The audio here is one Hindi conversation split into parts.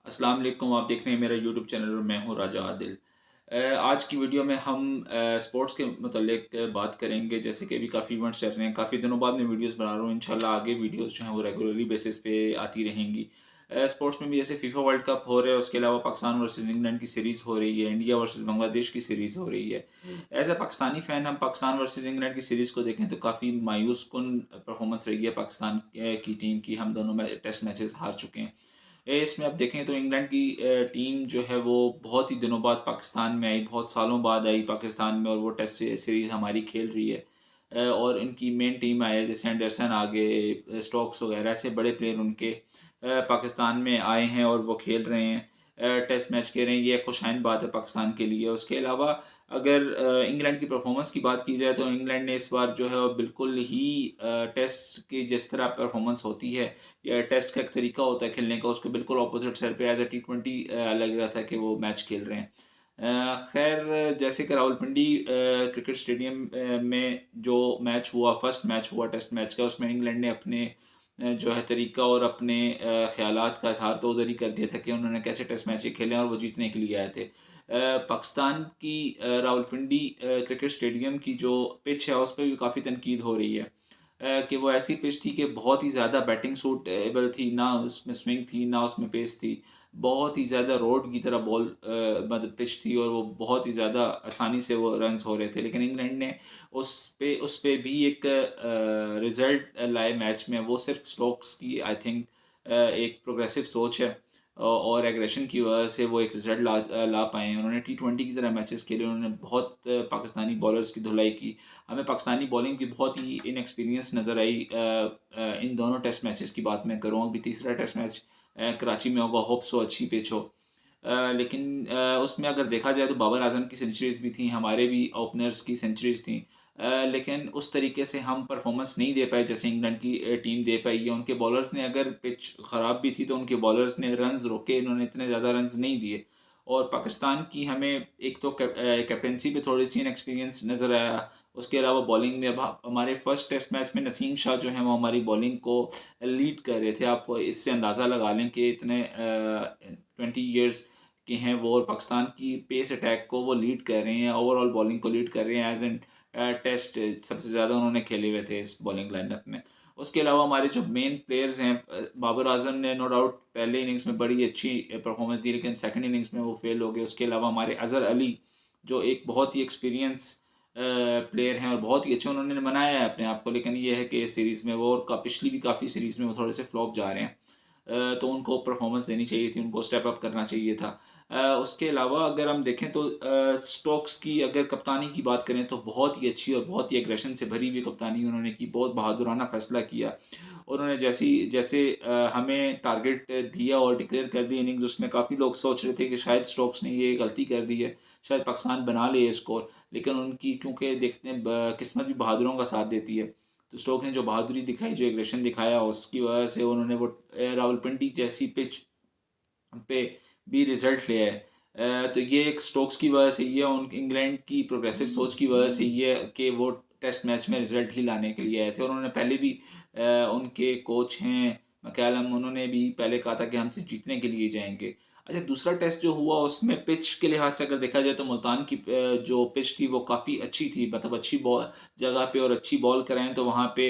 अस्सलाम वालेकुम। आप देख रहे हैं मेरा यूट्यूब चैनल और मैं हूँ राजा आदिल। आज की वीडियो में हम स्पोर्ट्स के मतलब बात करेंगे। जैसे कि अभी काफ़ी इवेंट्स चल रहे हैं, काफ़ी दिनों बाद मैं वीडियोस बना रहा हूँ। इंशाल्लाह आगे वीडियोस जो हैं वो रेगुलरली बेसिस पे आती रहेंगी। स्पोर्ट्स में भी जैसे फीफा वर्ल्ड कप हो रहा है, उसके अलावा पाकिस्तान वर्सेस इंग्लैंड की सीरीज़ हो रही है, इंडिया वर्सेस बांग्लादेश की सीरीज़ हो रही है। एज ए पाकिस्तानी फ़ैन हम पाकिस्तान वर्सेस इंग्लैंड की सीरीज़ को देखें तो काफ़ी मायूस कुन परफॉर्मेंस रही है पाकिस्तान की टीम की। हम दोनों में टेस्ट मैचेस हार चुके हैं। इसमें आप देखें तो इंग्लैंड की टीम जो है वो बहुत ही दिनों बाद पाकिस्तान में आई, बहुत सालों बाद आई पाकिस्तान में, और वो टेस्ट सीरीज़ हमारी खेल रही है। और इनकी मेन टीम आए जैसे एंडरसन आ गए, स्टोक्स वगैरह ऐसे बड़े प्लेयर उनके पाकिस्तान में आए हैं और वो खेल रहे हैं, टेस्ट मैच खेल रहे हैं। ये एक खुशहाइन बात है पाकिस्तान के लिए। उसके अलावा अगर इंग्लैंड की परफॉर्मेंस की बात की जाए तो इंग्लैंड ने इस बार जो है वो बिल्कुल ही टेस्ट की जिस तरह परफॉर्मेंस होती है या टेस्ट का एक तरीका होता है खेलने का, उसके बिल्कुल ऑपोजिट साइड पे एज ए T20 लग रहा था कि वो मैच खेल रहे हैं। खैर, जैसे कि रावलपिंडी क्रिकेट स्टेडियम में जो मैच हुआ, फर्स्ट मैच हुआ टेस्ट मैच का, उसमें इंग्लैंड ने अपने जो है तरीका और अपने ख्यालात का इजहार तो उधर ही कर दिया था कि उन्होंने कैसे टेस्ट मैच ये खेले और वो जीतने के लिए आए थे। पाकिस्तान की रावलपिंडी क्रिकेट स्टेडियम की जो पिच है उस पर भी काफ़ी तनकीद हो रही है कि वो ऐसी पिच थी कि बहुत ही ज़्यादा बैटिंग सूटेबल थी, ना उसमें स्विंग थी, ना उसमें पेस थी। बहुत ही ज़्यादा रोड की तरह बॉल मतलब पिच थी और वो बहुत ही ज़्यादा आसानी से वो रन्स हो रहे थे। लेकिन इंग्लैंड ने उस पे भी एक रिज़ल्ट लाए मैच में। वो सिर्फ़ स्टोक्स की आई थिंक एक प्रोग्रेसिव सोच है और एग्रेशन की वजह से वो एक रिज़ल्ट ला पाए हैं। उन्होंने T20 की तरह मैचेस खेले, उन्होंने बहुत पाकिस्तानी बॉलर्स की धुलाई की। हमें पाकिस्तानी बॉलिंग भी बहुत ही इनएक्सपीरियंस नज़र आई। इन दोनों टेस्ट मैचेस की बात मैं करूँ, अभी तीसरा टेस्ट मैच कराची में होगा, होप सो अच्छी पिच हो। लेकिन उसमें अगर देखा जाए तो बाबर आजम की सेंचुरीज भी थी, हमारे भी ओपनर्स की सेंचुरीज थी। लेकिन उस तरीके से हम परफॉर्मेंस नहीं दे पाए जैसे इंग्लैंड की टीम दे पाई है। उनके बॉलर्स ने, अगर पिच ख़राब भी थी तो उनके बॉलर्स ने रन्स रोके, इन्होंने इतने ज़्यादा रन्स नहीं दिए। और पाकिस्तान की हमें एक तो कैप्टनसी पे थोड़ी सी एक्सपीरियंस नज़र आया। उसके अलावा बॉलिंग में अब हमारे फर्स्ट टेस्ट मैच में नसीम शाह जो है वो हमारी बॉलिंग को लीड कर रहे थे। आप इससे अंदाज़ा लगा लें कि इतने 20 ईयर्स के हैं वो, और पाकिस्तान की पेस अटैक को वो लीड कर रहे हैं, ओवरऑल बॉलिंग को लीड कर रहे हैं। एज एन टेस्ट सबसे ज़्यादा उन्होंने खेले हुए थे इस बॉलिंग लाइनअप में। उसके अलावा हमारे जो मेन प्लेयर्स हैं, बाबर आजम ने नो डाउट पहले इनिंग्स में बड़ी अच्छी परफॉर्मेंस दी, लेकिन सेकंड इनिंग्स में वो फेल हो गए। उसके अलावा हमारे अज़हर अली जो एक बहुत ही एक्सपीरियंस प्लेयर हैं और बहुत ही अच्छे उन्होंने बनाया है अपने आप को, लेकिन ये है कि इस सीरीज़ में वो और पिछली भी काफ़ी सीरीज़ में वो थोड़े से फ्लॉप जा रहे हैं। तो उनको परफॉर्मेंस देनी चाहिए थी, उनको स्टेप अप करना चाहिए था। उसके अलावा अगर हम देखें तो स्टोक्स की अगर कप्तानी की बात करें तो बहुत ही अच्छी और बहुत ही एग्रेशन से भरी हुई कप्तानी उन्होंने की, बहुत बहादुराना फैसला किया। उन्होंने जैसे हमें टारगेट दिया और डिक्लेयर कर दी इनिंग्स, उसमें काफ़ी लोग सोच रहे थे कि शायद स्टोक्स ने ये गलती कर दी है, शायद पाकिस्तान बना ले ये स्कोर। लेकिन उनकी, क्योंकि देखते हैं किस्मत भी बहादुरों का साथ देती है, तो स्टोक ने जो बहादुरी दिखाई, जो एग्रेशन दिखाया, उसकी वजह से उन्होंने वो रावलपिंडी जैसी पिच पे भी रिजल्ट ले आए। तो ये एक स्टोक्स की वजह से, ये उन इंग्लैंड की प्रोग्रेसिव सोच की वजह से ये कि वो टेस्ट मैच में रिजल्ट ही लाने के लिए आए थे। और उन्होंने पहले भी उनके कोच हैं मैकैलम, उन्होंने भी पहले कहा था कि हम सिर्फ जीतने के लिए जाएंगे। अच्छा, दूसरा टेस्ट जो हुआ उसमें पिच के लिहाज से अगर देखा जाए तो मुल्तान की जो पिच थी वो काफ़ी अच्छी थी, मतलब अच्छी बॉल जगह पे और अच्छी बॉल कराएं तो वहाँ पे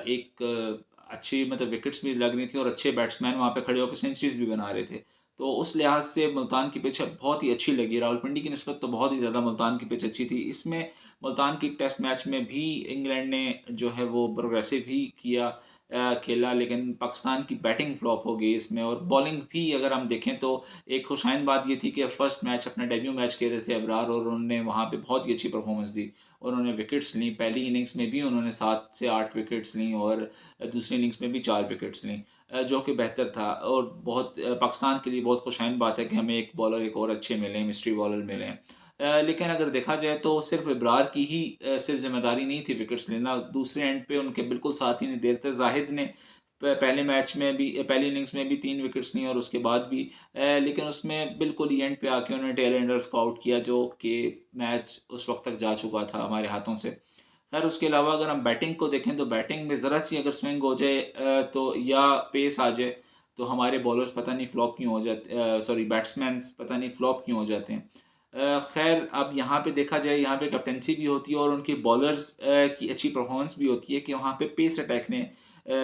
एक अच्छी मतलब विकेट्स भी लग रही थी और अच्छे बैट्समैन वहाँ पे खड़े होकर सेंचुरीज भी बना रहे थे। तो उस लिहाज से मुल्तान की पिच बहुत ही अच्छी लगी। रावलपिंडी की निस्बत तो बहुत ही ज़्यादा मुल्तान की पिच अच्छी थी। इसमें मुल्तान की टेस्ट मैच में भी इंग्लैंड ने जो है वो प्रोग्रेसिव ही किया, खेला, लेकिन पाकिस्तान की बैटिंग फ्लॉप हो गई इसमें। और बॉलिंग भी अगर हम देखें तो एक खुशहाइन बात ये थी कि फर्स्ट मैच अपना डेब्यू मैच खेल रहे थे अबरार, और उन्होंने वहाँ पे बहुत ही अच्छी परफॉर्मेंस दी। उन्होंने विकेट्स ली, पहली इनिंग्स में भी उन्होंने 7 से 8 विकेट्स ली और दूसरी इनिंग्स में भी 4 विकेट्स लीं, जो कि बेहतर था। और बहुत पाकिस्तान के लिए बहुत खुशहाइन बात है कि हमें एक बॉलर एक और अच्छे मिले, मिस्ट्री बॉलर मिले हैं। लेकिन अगर देखा जाए तो सिर्फ इब्रार की ही सिर्फ जिम्मेदारी नहीं थी विकेट्स लेना, दूसरे एंड पे उनके बिल्कुल साथ ही नहीं देर थे। जाहिद ने पहले मैच में भी, पहली इनिंग्स में भी 3 विकेट्स ली और उसके बाद भी लेकिन उसमें बिल्कुल ही एंड पे आके उन्होंने टेल एंडर्स को आउट किया, जो कि मैच उस वक्त तक जा चुका था हमारे हाथों से। खैर, उसके अलावा अगर हम बैटिंग को देखें तो बैटिंग में ज़रा सी अगर स्विंग हो जाए तो या पेस आ जाए तो हमारे बॉलर्स पता नहीं फ्लॉप क्यों हो जाते, सॉरी बैट्समैन पता नहीं फ्लॉप क्यों हो जाते हैं। खैर अब यहाँ पे देखा जाए, यहाँ पे कैप्टेंसी भी होती है और उनके बॉलर्स की अच्छी परफॉर्मेंस भी होती है कि वहाँ पे पेस अटैक ने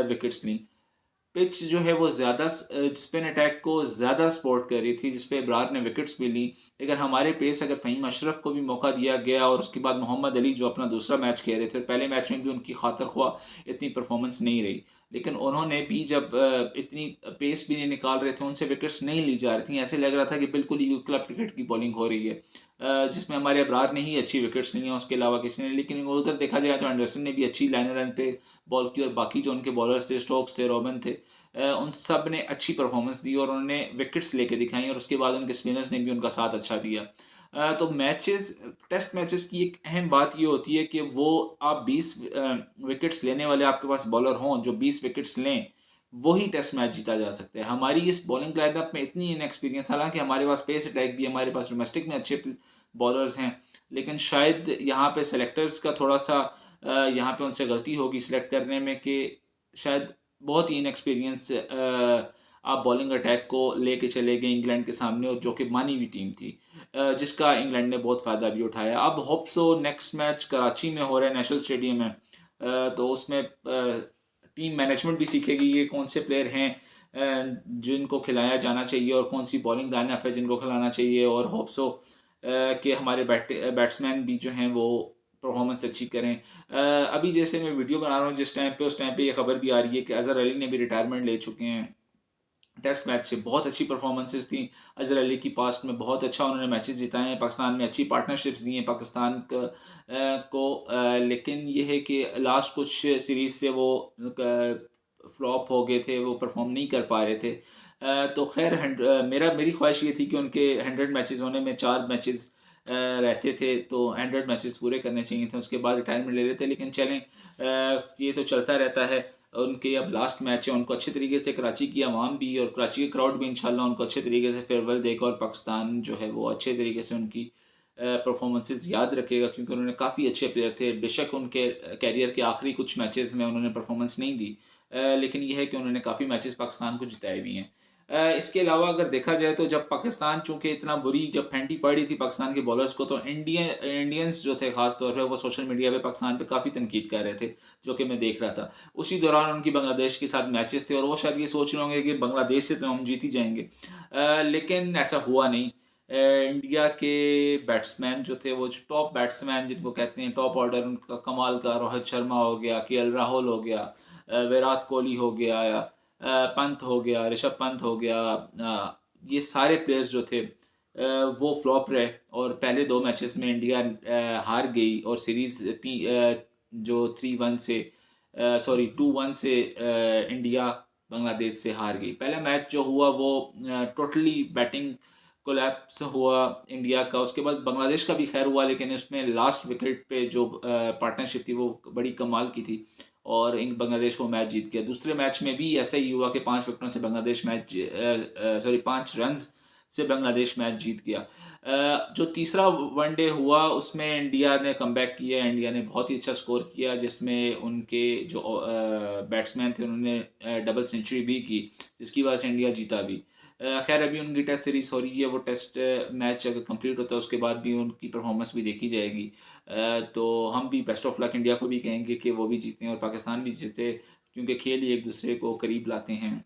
विकेट्स ली। पिच जो है वो ज़्यादा स्पिन अटैक को ज़्यादा सपोर्ट कर रही थी, जिस पे इब्रार ने विकेट्स भी ली। लेकिन हमारे पेस अगर फ़हीम अशरफ को भी मौका दिया गया और उसके बाद मोहम्मद अली जो अपना दूसरा मैच खेल रहे थे, पहले मैच में भी उनकी खातिर ख्वाह इतनी परफॉर्मेंस नहीं रही। लेकिन उन्होंने भी जब इतनी पेस भी नहीं निकाल रहे थे, उनसे विकेट्स नहीं ली जा रही थी, ऐसे लग रहा था कि बिल्कुल ही क्लब क्रिकेट की बॉलिंग हो रही है, जिसमें हमारे अबरार ने ही अच्छी विकेट्स ली हैं, उसके अलावा किसी ने। लेकिन उधर देखा जाए तो एंडरसन ने भी अच्छी लाइन रन पे बॉल की और बाकी जो उनके बॉलर्स थे, स्टोक्स थे, रॉबिन थे, उन सब ने अच्छी परफॉर्मेंस दी और उन्होंने विकेट्स लेके दिखाई और उसके बाद उनके स्पिनर्स ने भी उनका साथ अच्छा दिया। तो मैचेस, टेस्ट मैचेस की एक अहम बात ये होती है कि वो आप 20 विकेट्स लेने वाले आपके पास बॉलर हों जो 20 विकेट्स लें, वही टेस्ट मैच जीता जा सकता है। हमारी इस बॉलिंग लाइनअप में इतनी इनएक्सपीरियंस, हालांकि हमारे पास पेस अटैक भी है, हमारे पास डोमेस्टिक में अच्छे बॉलर्स हैं, लेकिन शायद यहाँ पे सेलेक्टर्स का थोड़ा सा यहाँ पे उनसे गलती होगी सिलेक्ट करने में कि शायद बहुत ही इनएक्सपीरियंस आप बॉलिंग अटैक को लेके चले गए इंग्लैंड के सामने, और जो कि मानी हुई टीम थी, जिसका इंग्लैंड ने बहुत फ़ायदा भी उठाया। अब hope so next match Karachi में हो रहा है, नेशनल स्टेडियम में, तो उसमें टीम मैनेजमेंट भी सीखेगी कि कौन से प्लेयर हैं जिनको खिलाया जाना चाहिए और कौन सी बॉलिंग लाइनअप है जिनको खिलाना चाहिए, और होप सो कि हमारे बैट्समैन भी जो हैं वो परफॉर्मेंस अच्छी करें। अभी जैसे मैं वीडियो बना रहा हूँ जिस टाइम पे, उस टाइम पे ये खबर भी आ रही है कि अज़हर अली ने भी रिटायरमेंट ले चुके हैं टेस्ट मैच से। बहुत अच्छी परफॉर्मेंसेस थी अज़हर अली की, पास्ट में बहुत अच्छा उन्होंने मैचेस जिताए हैं, पाकिस्तान में अच्छी पार्टनरशिप्स दी हैं पाकिस्तान लेकिन ये है कि लास्ट कुछ सीरीज़ से वो फ्लॉप हो गए थे, वो परफॉर्म नहीं कर पा रहे थे। तो खैर मेरी ख्वाहिश ये थी कि उनके 100 मैचेस होने में 4 मैचेस रहते थे, तो 100 मैचेस पूरे करने चाहिए थे, उसके बाद रिटायरमेंट ले लेते। लेकिन चलें, ये तो चलता रहता है। उनके अब लास्ट मैच है, उनको अच्छे तरीके से कराची की आवाम भी और कराची के क्राउड भी इंशाल्लाह उनको अच्छे तरीके से फेयरवेल देगा, और पाकिस्तान जो है वो अच्छे तरीके से उनकी परफॉर्मेंसेस याद रखेगा, क्योंकि उन्होंने काफ़ी अच्छे प्लेयर थे। बेशक उनके कैरियर के आखिरी कुछ मैचेस में उन्होंने परफॉर्मेंस नहीं दी, लेकिन यह है कि उन्होंने काफ़ी मैचेस पाकिस्तान को जिताए भी हैं। इसके अलावा अगर देखा जाए तो जब पाकिस्तान चूँकि इतना बुरी जब फेंटी पड़ी थी पाकिस्तान के बॉलर्स को, तो इंडियंस जो थे ख़ास तौर पे वो सोशल मीडिया पे पाकिस्तान पे काफ़ी तनकीद कर रहे थे, जो कि मैं देख रहा था। उसी दौरान उनकी बांग्लादेश के साथ मैचेस थे और वो शायद ये सोच रहे होंगे कि बांग्लादेश से तो हम जीत ही जाएँगे। लेकिन ऐसा हुआ नहीं। इंडिया के बैट्समैन जो थे, वो जो टॉप बैट्समैन जिनको कहते हैं टॉप ऑर्डर, उनका कमाल का रोहित शर्मा हो गया, केएल राहुल हो गया, विराट कोहली हो गया, या पंत हो गया, ऋषभ पंत हो गया, ये सारे प्लेयर्स जो थे वो फ्लॉप रहे, और पहले 2 मैचेस में इंडिया हार गई और सीरीज़ जो 3-1 से, सॉरी 2-1 से इंडिया बांग्लादेश से हार गई। पहला मैच जो हुआ वो टोटली बैटिंग कोलैप्स हुआ इंडिया का, उसके बाद बांग्लादेश का भी खैर हुआ, लेकिन उसमें लास्ट विकेट पे जो पार्टनरशिप थी वो बड़ी कमाल की थी और बांग्लादेश वो मैच जीत गया। दूसरे मैच में भी ऐसा ही हुआ कि 5 विकेटों से बांग्लादेश मैच, सॉरी 5 रन्स से बांग्लादेश मैच जीत गया। जो तीसरा वनडे हुआ उसमें इंडिया ने कमबैक किया, इंडिया ने बहुत ही अच्छा स्कोर किया, जिसमें उनके जो बैट्समैन थे उन्होंने डबल सेंचुरी भी की, जिसकी वजह से इंडिया जीता भी। खैर अभी उनकी टेस्ट सीरीज़ हो रही है, वो टेस्ट मैच अगर कंप्लीट होता है उसके बाद भी उनकी परफॉर्मेंस भी देखी जाएगी। तो हम भी बेस्ट ऑफ लक इंडिया को भी कहेंगे कि वो भी जीतें और पाकिस्तान भी जीते, क्योंकि खेल ही एक दूसरे को करीब लाते हैं,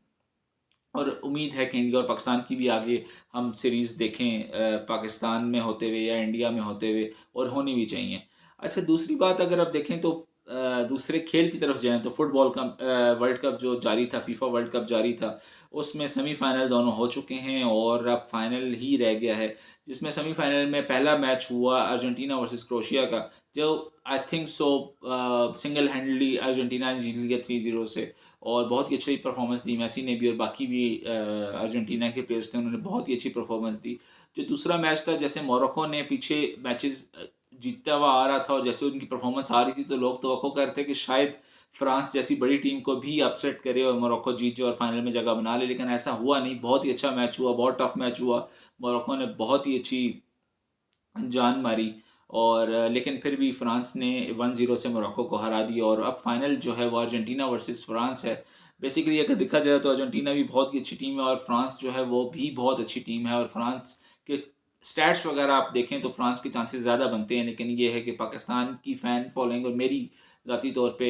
और उम्मीद है कि इंडिया और पाकिस्तान की भी आगे हम सीरीज़ देखें, पाकिस्तान में होते हुए या इंडिया में होते हुए, और होनी भी चाहिए। अच्छा, दूसरी बात अगर आप देखें तो दूसरे खेल की तरफ जाएँ तो फुटबॉल का वर्ल्ड कप जो जारी था, फीफा वर्ल्ड कप जारी था, उसमें सेमीफ़ाइनल दोनों हो चुके हैं और अब फाइनल ही रह गया है, जिसमें सेमीफ़ाइनल में पहला मैच हुआ अर्जेंटीना वर्सेस क्रोएशिया का, जो I think so single हैंडली Argentina ने जीत लिया 3-0 से, और बहुत ही अच्छी परफॉर्मेंस दी मेसी ने भी, और बाकी भी अर्जेंटीना के प्लेयर्स थे, उन्होंने बहुत ही अच्छी परफॉर्मेंस दी। जो दूसरा मैच था, जैसे मोरक्को ने पीछे मैचेस जीतता हुआ आ रहा था और जैसे उनकी परफॉर्मेंस आ रही थी, तो लोग तवक्को करते कि शायद फ्रांस जैसी बड़ी टीम को भी अपसेट करे और मोरक्को जीत जाए और फाइनल में जगह बना ले, लेकिन ऐसा हुआ नहीं। बहुत ही अच्छा मैच हुआ, बहुत टफ मैच हुआ, मोरक्को ने बहुत ही अच्छी जान मारी, और लेकिन फिर भी फ्रांस ने 1-0 से मोरक्को को हरा दिया, और अब फाइनल जो है वो अर्जेंटीना वर्सेस फ्रांस है, बेसिकली अगर देखा जाए तो अर्जेंटीना भी बहुत ही अच्छी टीम है और फ्रांस जो है वो भी बहुत अच्छी टीम है, और फ्रांस के स्टैट्स वगैरह आप देखें तो फ्रांस के चांसेस ज़्यादा बनते हैं, लेकिन ये है कि पाकिस्तान की फ़ैन फॉलोइंग और मेरी ज़ाती तौर पे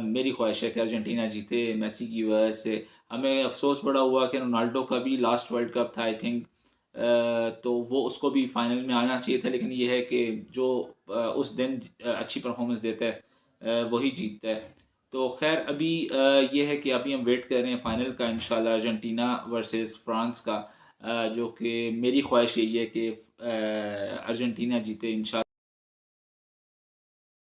मेरी ख्वाहिश है कि अर्जेंटीना जीते मेसी की वजह से। हमें अफ़सोस बड़ा हुआ कि रोनाल्डो का भी लास्ट वर्ल्ड कप था आई थिंक, तो वो उसको भी फाइनल में आना चाहिए था, लेकिन ये है कि जो उस दिन अच्छी परफॉर्मेंस देता है वही जीतता है। तो ख़ैर अभी ये है कि अभी हम वेट कर रहे हैं फाइनल का इंशाल्लाह, अर्जेंटीना वर्सेस फ्रांस का, जो कि मेरी ख्वाहिश यही है कि अर्जेंटीना जीते इंशाल्लाह।